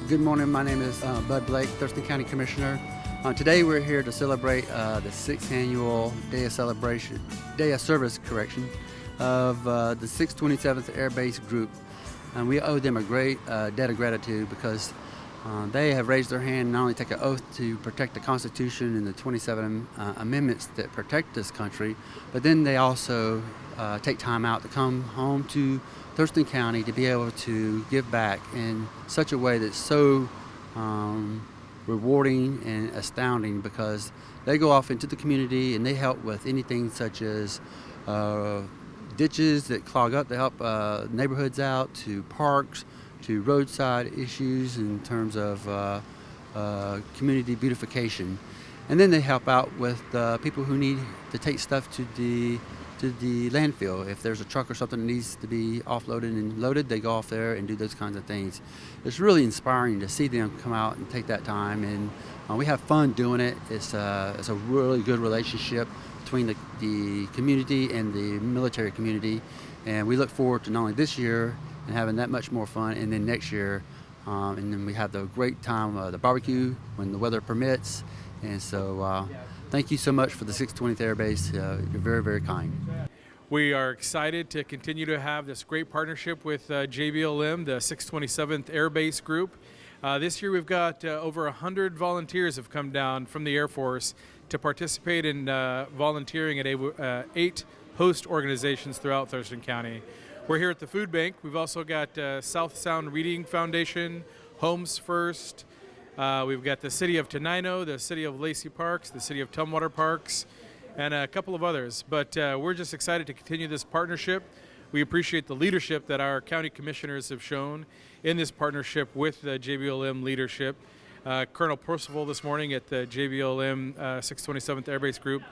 Good morning. My name is Bud Blake, Thurston County Commissioner. Today we're here to celebrate the 6th annual Day of Service of the 627th Air Base Group. And we owe them a great debt of gratitude because they have raised their hand and not only take an oath to protect the Constitution and the 27 amendments that protect this country, but then they also take time out to come home to Thurston County to be able to give back in such a way that's so rewarding and astounding, because they go off into the community and they help with anything such as ditches that clog up to help neighborhoods out, to parks, to roadside issues in terms of community beautification. And then they help out with people who need to take stuff to the landfill. If there's a truck or something that needs to be offloaded and loaded, they go off there and do those kinds of things. It's really inspiring to see them come out and take that time, and we have fun doing it. It's a really good relationship between the community and the military community, and we look forward to not only this year and having that much more fun, and then next year, and then we have the great time, the barbecue when the weather permits. And so thank you so much for the 620th Air Base. You're very, very kind. We are excited to continue to have this great partnership with JBLM, the 627th Air Base Group. This year we've got over 100 volunteers have come down from the Air Force to participate in volunteering at 8 host organizations throughout Thurston County. We're here at the food bank. We've also got South Sound Reading Foundation, Homes First. We've got the City of Tenino, the City of Lacey Parks, the City of Tumwater Parks, and a couple of others. But we're just excited to continue this partnership. We appreciate the leadership that our county commissioners have shown in this partnership with the JBLM leadership. Colonel Percival this morning at the JBLM 627th Air Base Group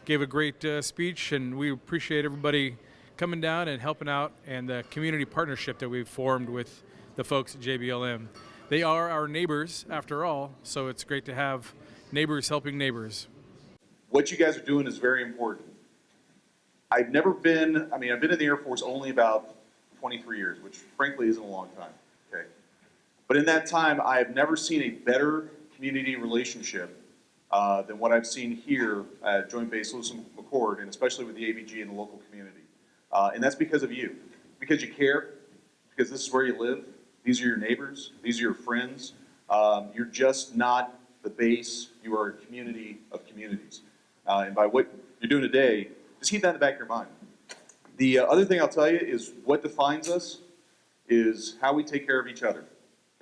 gave a great speech, and we appreciate everybody coming down and helping out, and the community partnership that we've formed with the folks at JBLM. They are our neighbors, after all, so it's great to have neighbors helping neighbors. What you guys are doing is very important. I've been in the Air Force only about 23 years, which frankly isn't a long time, okay? But in that time, I have never seen a better community relationship than what I've seen here at Joint Base Lewis-McChord, and especially with the ABG and the local community. And that's because of you, because you care, because this is where you live. These are your neighbors. These are your friends. You're just not the base. You are a community of communities. And by what you're doing today, just keep that in the back of your mind. The other thing I'll tell you is what defines us is how we take care of each other.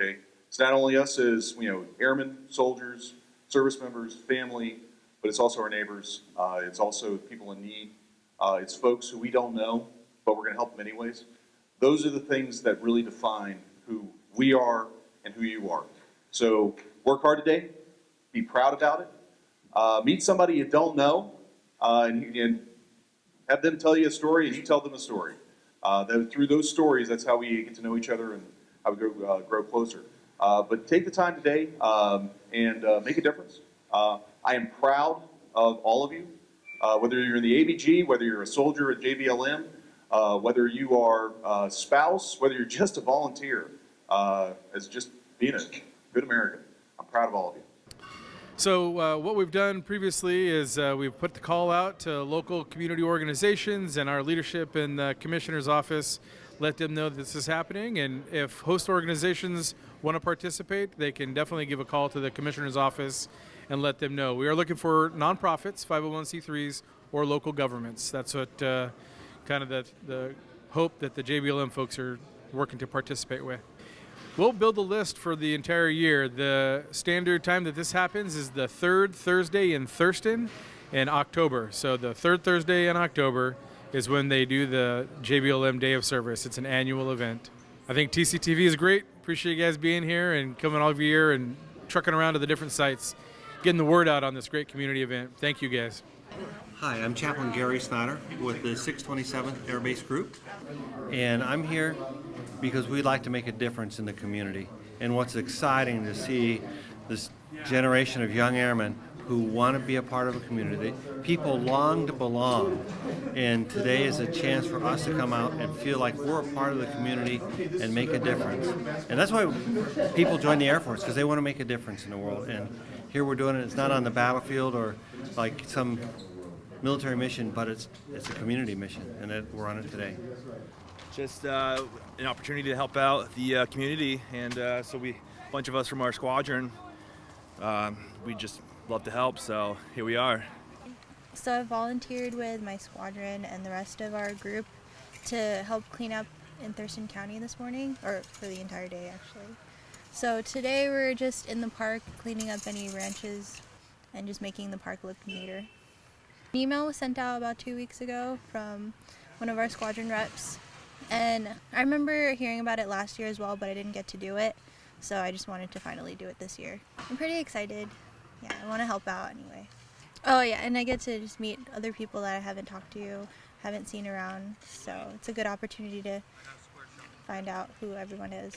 Okay, it's not only us as airmen, soldiers, service members, family, but it's also our neighbors. It's also people in need. It's folks who we don't know, but we're going to help them anyways. Those are the things that really define who we are and who you are. So work hard today, be proud about it, meet somebody you don't know, and have them tell you a story and you tell them a story. Through those stories, that's how we get to know each other and how we grow closer. But take the time today and make a difference. I am proud of all of you, whether you're in the ABG, whether you're a soldier at JBLM, whether you are a spouse, whether you're just a volunteer, as just being a good American. I'm proud of all of you. So what we've done previously is we've put the call out to local community organizations, and our leadership in the commissioner's office let them know that this is happening. And if host organizations want to participate, they can definitely give a call to the commissioner's office and let them know. We are looking for nonprofits, 501c3s, or local governments. That's what kind of the hope that the JBLM folks are working to participate with. We'll build a list for the entire year. The standard time that this happens is the third Thursday in Thurston in October. So the third Thursday in October is when they do the JBLM Day of Service. It's an annual event. I think TCTV is great. Appreciate you guys being here and coming all year and trucking around to the different sites, getting the word out on this great community event. Thank you guys. Hi, I'm Chaplain Gary Snyder with the 627th Air Base Group, and I'm here because we'd like to make a difference in the community. And what's exciting to see this generation of young airmen who want to be a part of a community. People long to belong, and today is a chance for us to come out and feel like we're a part of the community and make a difference. And that's why people join the Air Force, because they want to make a difference in the world. And here we're doing it. It's not on the battlefield or like some military mission, but it's a community mission, and we're on it today. Just an opportunity to help out the community, and so a bunch of us from our squadron, we just love to help, so here we are. So I volunteered with my squadron and the rest of our group to help clean up in Thurston County this morning, or for the entire day actually. So today we're just in the park cleaning up any branches and just making the park look neater. An email was sent out about 2 weeks ago from one of our squadron reps, and I remember hearing about it last year as well, but I didn't get to do it, so I just wanted to finally do it this year. I'm pretty excited. Yeah, I want to help out anyway. Oh yeah, and I get to just meet other people that I haven't talked to, haven't seen around, so it's a good opportunity to find out who everyone is.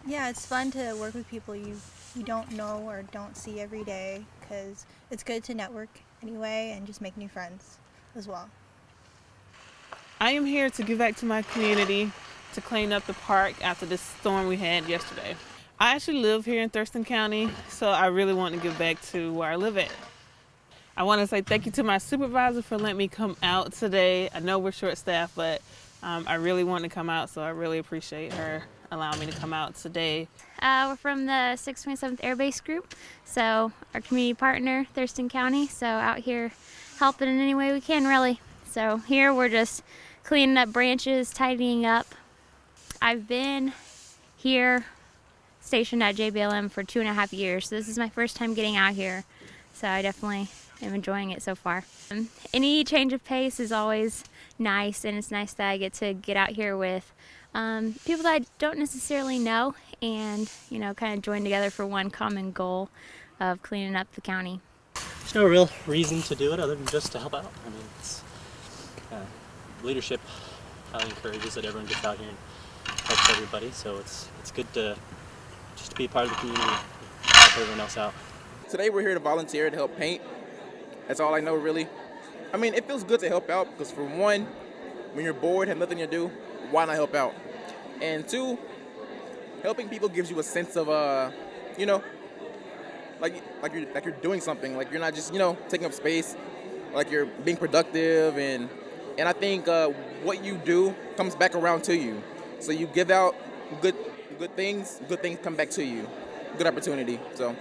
Yeah, it's fun to work with people you don't know or don't see every day, because it's good to network anyway and just make new friends as well. I am here to give back to my community, to clean up the park after the storm we had yesterday. I actually live here in Thurston County, so I really want to give back to where I live at. I want to say thank you to my supervisor for letting me come out today. I know we're short-staffed, but I really want to come out, so I really appreciate her allowing me to come out today. We're from the 627th Air Base Group, so our community partner, Thurston County, so out here helping in any way we can, really. So here we're just cleaning up branches, tidying up. I've been here stationed at JBLM for 2.5 years, so this is my first time getting out here, so I definitely am enjoying it so far. Any change of pace is always nice, and it's nice that I get to get out here with people that I don't necessarily know, and kind of join together for one common goal of cleaning up the county. There's no real reason to do it other than just to help out. I mean, it's leadership highly encourages that everyone gets out here and helps everybody, so it's good to just to be a part of the community and help everyone else out. Today we're here to volunteer to help paint. That's all I know, really. I mean, it feels good to help out because, for one, when you're bored, have nothing to do, why not help out? And two, helping people gives you a sense of, like you're doing something. Like you're not just, taking up space. Like you're being productive, and I think what you do comes back around to you. So you give out good things come back to you. Good opportunity. So.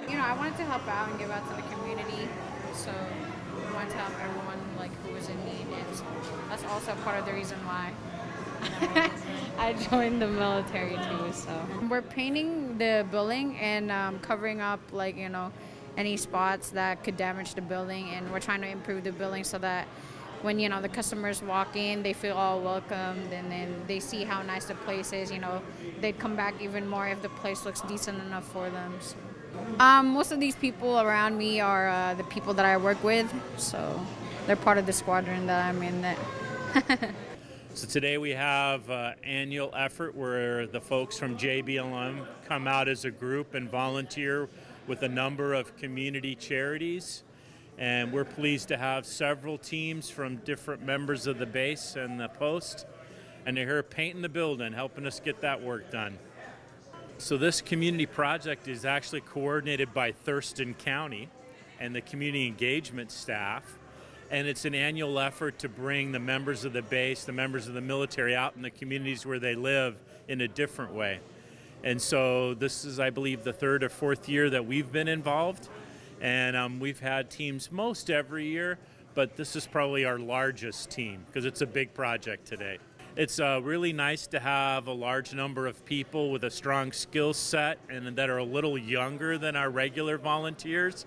I wanted to help out and give out to the community, so I wanted to help everyone who was in need, and that's also part of the reason why I joined the military too. So we're painting the building and covering up any spots that could damage the building, and we're trying to improve the building so that when the customers walk in, they feel all welcomed, and then they see how nice the place is. They'd come back even more if the place looks decent enough for them. So. Most of these people around me are the people that I work with, so they're part of the squadron that I'm in. So today we have an annual effort where the folks from JBLM come out as a group and volunteer with a number of community charities. And we're pleased to have several teams from different members of the base and the post. And they're here painting the building, helping us get that work done. So this community project is actually coordinated by Thurston County and the community engagement staff. And it's an annual effort to bring the members of the base, the members of the military out in the communities where they live in a different way. And so this is, I believe, the 3rd or 4th year that we've been involved. And we've had teams most every year, but this is probably our largest team because it's a big project today. It's really nice to have a large number of people with a strong skill set and that are a little younger than our regular volunteers,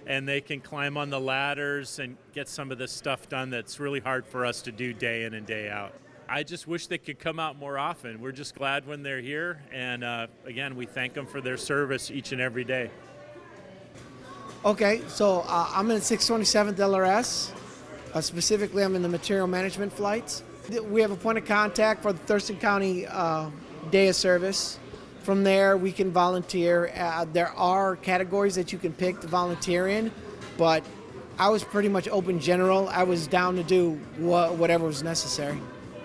and they can climb on the ladders and get some of this stuff done that's really hard for us to do day in and day out. I just wish they could come out more often. We're just glad when they're here, and again, we thank them for their service each and every day. Okay, so I'm in 627th LRS. Specifically, I'm in the material management flights. We have a point of contact for the Thurston County Day of Service. From there, we can volunteer. There are categories that you can pick to volunteer in. but I was pretty much open general. I was down to do whatever was necessary.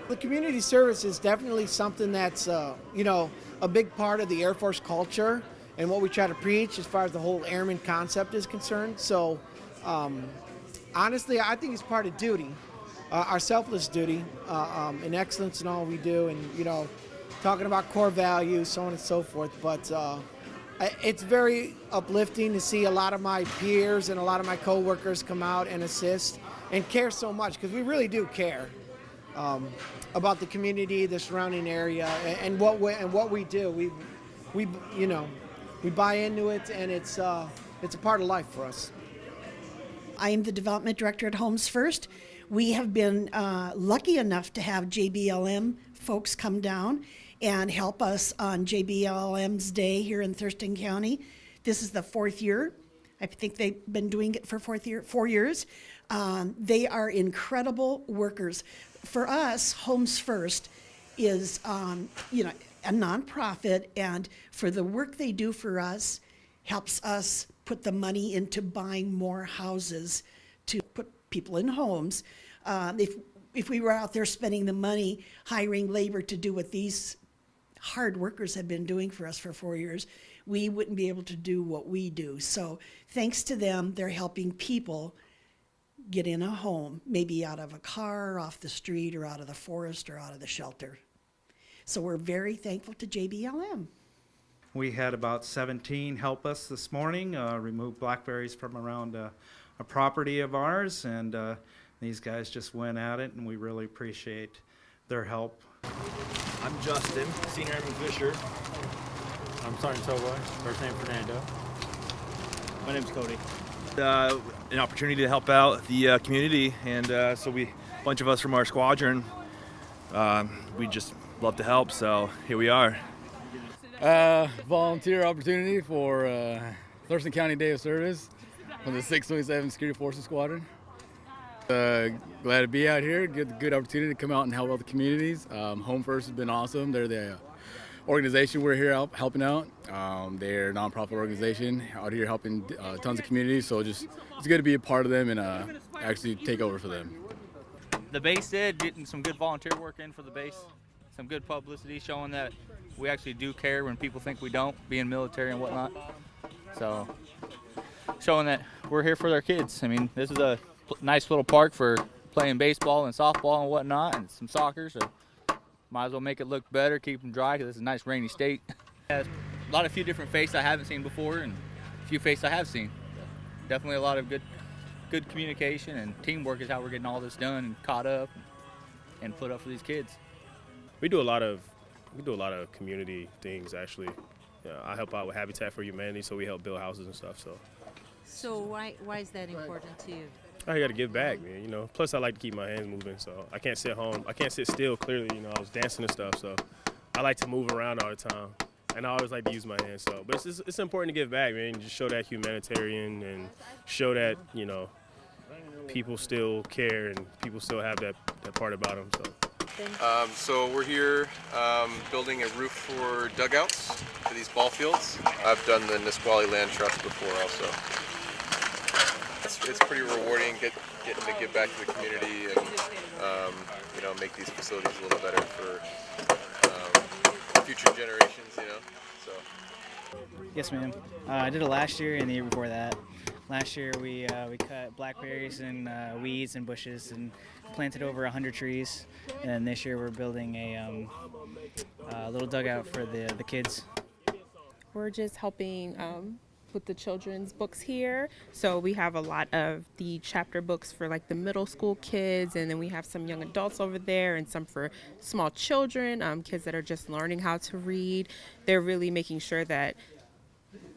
The community service is definitely something that's, a big part of the Air Force culture and what we try to preach as far as the whole airman concept is concerned. So, honestly, I think it's part of duty, our selfless duty, and excellence in all we do, and, talking about core values, so on and so forth. But it's very uplifting to see a lot of my peers and a lot of my coworkers come out and assist and care so much, because we really do care about the community, the surrounding area, and what we do. We buy into it, and it's a part of life for us. I am the development director at Homes First. We have been lucky enough to have JBLM folks come down and help us on JBLM's day here in Thurston County. This is the 4th year. I think they've been doing it for 4 years. They are incredible workers. For us, Homes First is, a nonprofit, and for the work they do for us, helps us put the money into buying more houses to put people in homes. If we were out there spending the money hiring labor to do what these hard workers have been doing for us for 4 years, we wouldn't be able to do what we do. So thanks to them, they're helping people get in a home, maybe out of a car, off the street, or out of the forest, or out of the shelter. So we're very thankful to JBLM. We had about 17 help us this morning, remove blackberries from around a property of ours, and these guys just went at it, and we really appreciate their help. I'm Justin, Senior Airman Fisher. I'm Sergeant Toboy, first name Fernando. My name's Cody. An opportunity to help out the community, and so a bunch of us from our squadron, we just love to help, so here we are. Volunteer opportunity for Thurston County Day of Service from the 627 Security Forces Squadron. Glad to be out here. Good opportunity to come out and help out the communities. Home First has been awesome. They're the organization we're here helping out. They're a nonprofit organization out here helping tons of communities. So it's good to be a part of them and actually take over for them. The base did getting some good volunteer work in for the base. Some good publicity showing that we actually do care when people think we don't, being military and whatnot. So showing that we're here for their kids. I mean, this is a nice little park for playing baseball and softball and whatnot, and some soccer, so might as well make it look better, keep them dry, because it's a nice rainy state. A few different faces I haven't seen before, and a few faces I have seen. Definitely a lot of good communication, and teamwork is how we're getting all this done and caught up and put up for these kids. We do a lot of community things, actually. I help out with Habitat for Humanity, so we help build houses and stuff. So why is that important to you? I got to give back, man. Plus, I like to keep my hands moving, so I can't sit home. I can't sit still. Clearly, I was dancing and stuff, so I like to move around all the time, and I always like to use my hands. So, but it's important to give back, man. Just show that humanitarian and show that people still care and people still have that part about them. So we're here building a roof for dugouts for these ball fields. I've done the Nisqually Land Trust before also. It's pretty rewarding getting to give back to the community and make these facilities a little better for future generations. So. Yes, ma'am. I did it last year and the year before that. Last year we cut blackberries and weeds and bushes and planted over 100 trees. And this year we're building a little dugout for the kids. We're just helping with the children's books here. So we have a lot of the chapter books for like the middle school kids, and then we have some young adults over there and some for small children, kids that are just learning how to read. They're really making sure that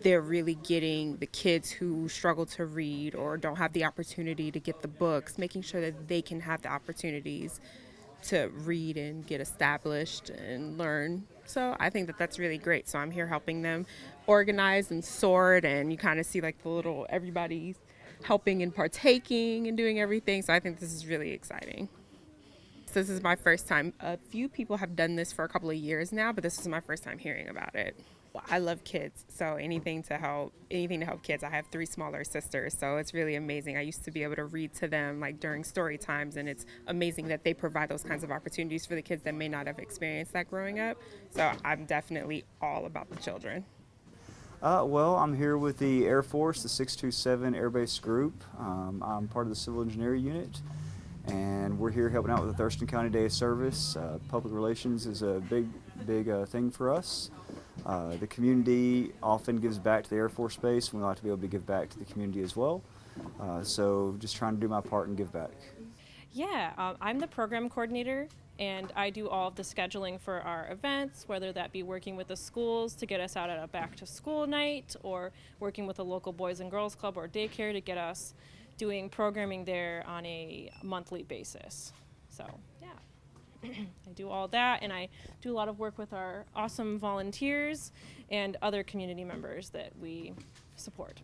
they're really getting the kids who struggle to read or don't have the opportunity to get the books, making sure that they can have the opportunities to read and get established and learn. So I think that that's really great. So I'm here helping them organize and sort, and you kind of see like the little everybody's helping and partaking and doing everything. So I think this is really exciting. So this is my first time. A few people have done this for a couple of years now, but this is my first time hearing about it. I love kids, so anything to help kids. I have 3 smaller sisters, so it's really amazing. I used to be able to read to them like during story times, and it's amazing that they provide those kinds of opportunities for the kids that may not have experienced that growing up. So I'm definitely all about the children. Well, I'm here with the Air Force, the 627 Air Base Group. I'm part of the Civil Engineering Unit, and we're here helping out with the Thurston County Day of Service. Public relations is a big thing for us. The community often gives back to the Air Force Base, and we like to be able to give back to the community as well. So just trying to do my part and give back. Yeah, I'm the program coordinator, and I do all of the scheduling for our events, whether that be working with the schools to get us out at a back-to-school night, or working with a local Boys and Girls Club or daycare to get us doing programming there on a monthly basis. So, yeah. I do all that, and I do a lot of work with our awesome volunteers and other community members that we support.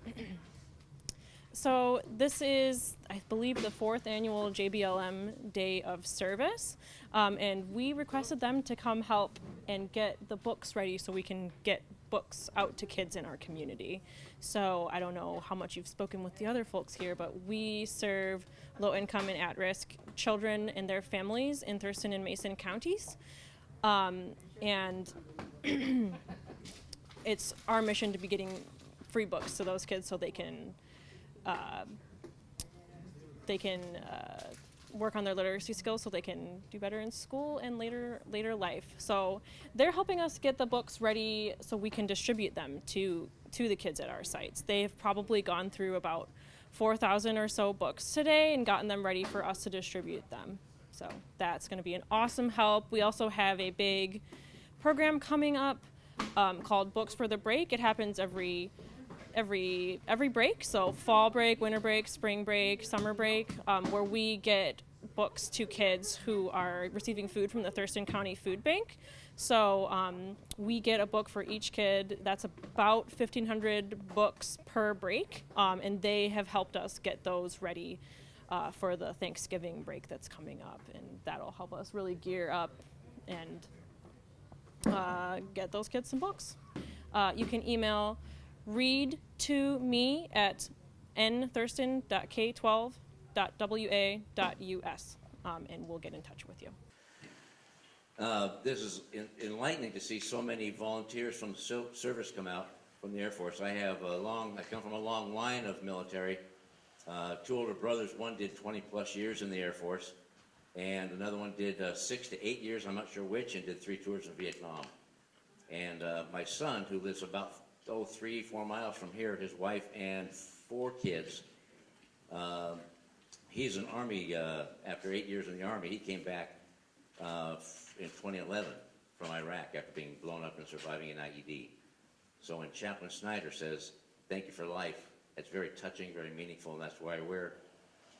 So this is, I believe, the 4th annual JBLM Day of Service, and we requested them to come help and get the books ready so we can get books out to kids in our community. So I don't know how much you've spoken with the other folks here, but we serve low-income and at-risk children and their families in Thurston and Mason counties. And it's our mission to be getting free books to those kids so they can work on their literacy skills so they can do better in school and later life. So they're helping us get the books ready so we can distribute them to the kids at our sites. They've probably gone through about 4,000 or so books today and gotten them ready for us to distribute them. So that's going to be an awesome help. We also have a big program coming up called Books for the Break. It happens every break, so fall break, winter break, spring break, summer break, where we get books to kids who are receiving food from the Thurston County Food Bank. So we get a book for each kid. That's about 1,500 books per break, and they have helped us get those ready for the Thanksgiving break that's coming up, and that'll help us really gear up and get those kids some books. You can email read to me at nthurston.k12.wa.us, and we'll get in touch with you. This is enlightening to see so many volunteers from the service come out from the Air Force. I come from a long line of military. 2 older brothers. One did 20 plus years in the Air Force, and another one did 6 to 8 years, I'm not sure which, and did 3 tours in Vietnam. And my son, who lives about 3-4 miles from here, his wife and 4 kids. He's an Army, after 8 years in the Army, he came back in 2011 from Iraq after being blown up and surviving an IED. So when Chaplain Snyder says, "Thank you for life," it's very touching, very meaningful, and that's why we're a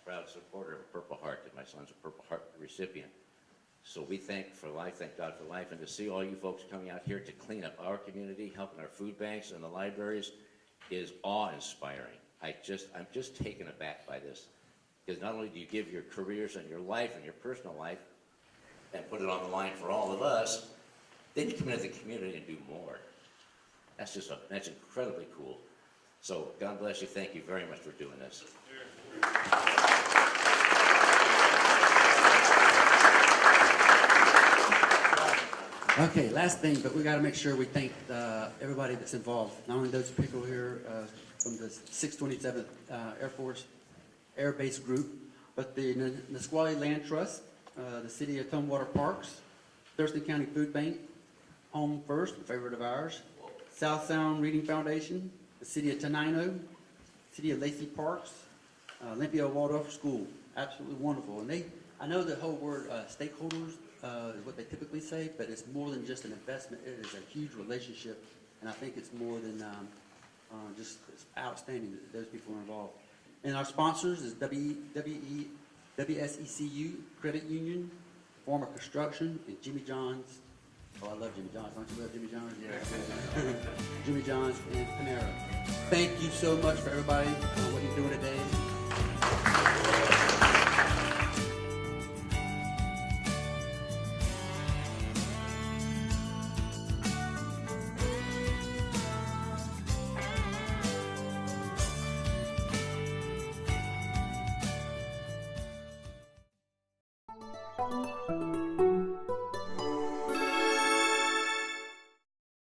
proud supporter of Purple Heart, that my son's a Purple Heart recipient. So we thank God for life, and to see all you folks coming out here to clean up our community, helping our food banks and the libraries, is awe-inspiring. I'm just taken aback by this, because not only do you give your careers and your life and your personal life and put it on the line for all of us, then you come into the community and do more. That's incredibly cool. So God bless you. Thank you very much for doing this. Okay, last thing, but we got to make sure we thank everybody that's involved. Not only those people here from the 627th Air Force Air Base Group, but the Nisqually Land Trust, the City of Tumwater Parks, Thurston County Food Bank, Home First, a favorite of ours, South Sound Reading Foundation, the City of Tenino, City of Lacey Parks, Olympia Waldorf School. Absolutely wonderful. And I know the whole word stakeholders is what they typically say, but it's more than just an investment. It is a huge relationship, and I think it's more than just it's outstanding that those people are involved. And our sponsors is WSECU Credit Union, Former Construction, and Jimmy John's. Oh, I love Jimmy John's. Don't you love Jimmy John's? Yeah. Jimmy John's and Panera. Thank you so much for everybody for what you're doing today. Bye.